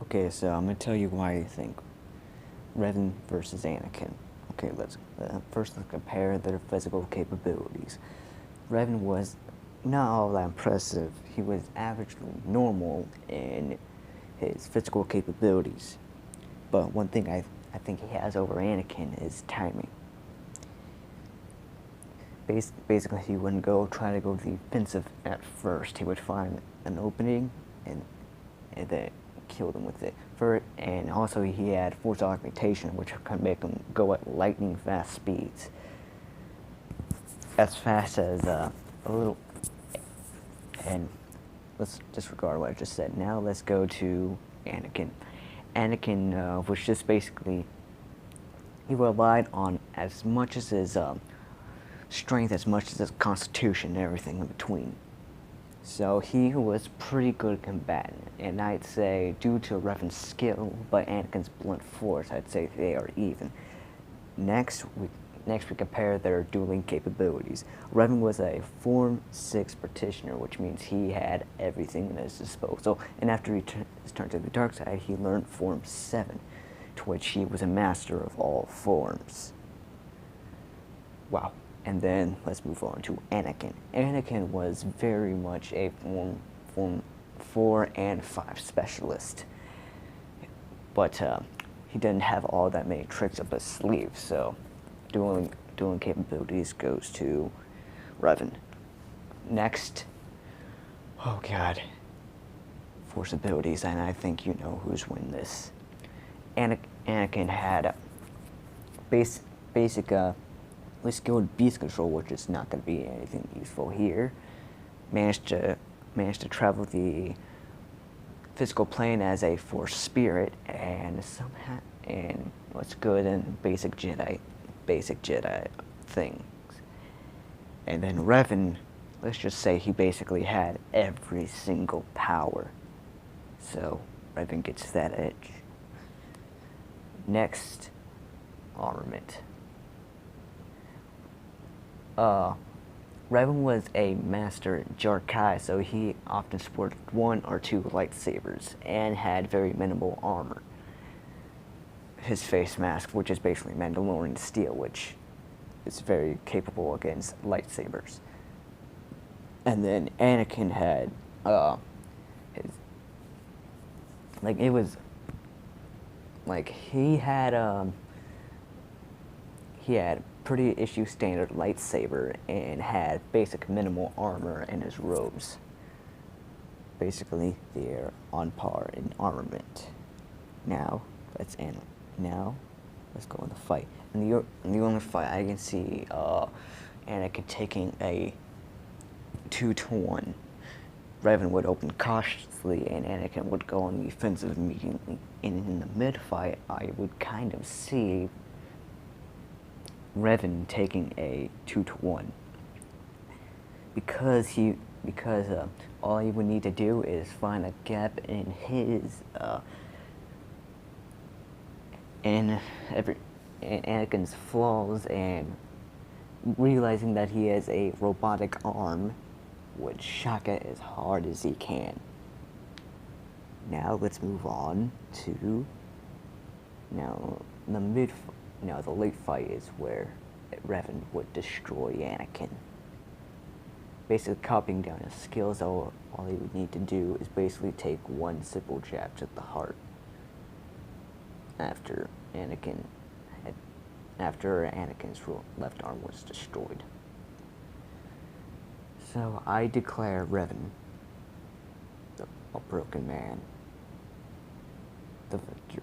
Okay, so I'm gonna tell you why I think Revan versus Anakin. Okay, let's compare their physical capabilities. Revan was not all that impressive. He was averagely normal in his physical capabilities. But one thing I think he has over Anakin is timing. Basically, he wouldn't try to go to the offensive at first. He would find an opening and then kill them with it. And also he had force augmentation, which could make him go at lightning fast speeds. As fast as a little. And let's disregard what I just said. Now let's go to Anakin. Anakin was just basically, he relied on as much as his strength, as much as his constitution, and everything in between. So he was pretty good combatant, and I'd say due to Revan's skill, but Anakin's blunt force, I'd say they are even. Next we compare their dueling capabilities. Revan was a Form 6 practitioner, which means he had everything at his disposal, and after he turned to the dark side, he learned Form 7, to which he was a master of all forms. Wow. And then let's move on to Anakin. Anakin was very much a Form 4 and 5 specialist. But he didn't have all that many tricks up his sleeve, so dueling capabilities goes to Revan. Next, oh god, force abilities, and I think you know who's winning this. Anakin had basic skilled beast control, which is not going to be anything useful here. Managed to travel the physical plane as a force spirit, and what's good in basic Jedi things. And then Revan, let's just say he basically had every single power. So Revan gets that edge. Next, armament. Revan was a master Jarkai, so he often sported 1 or 2 lightsabers and had very minimal armor. His face mask, which is basically Mandalorian steel, which is very capable against lightsabers. And then Anakin had he had pretty issue standard lightsaber and had basic minimal armor in his robes. Basically, they're on par in armament. Now let's go in the fight. In the only fight I can see Anakin taking a 2-1. Revan would open cautiously and Anakin would go on the offensive immediately. And in the mid-fight, I would kind of see Revan taking a 2-1 because all he would need to do is find a gap in his in Anakin's flaws, and realizing that he has a robotic arm would shock it as hard as he can. Now let's move on to the late fight is where Revan would destroy Anakin. Basically copying down his skills, all he would need to do is basically take 1 simple jab to the heart after Anakin's left arm was destroyed. So I declare Revan a broken man the victor.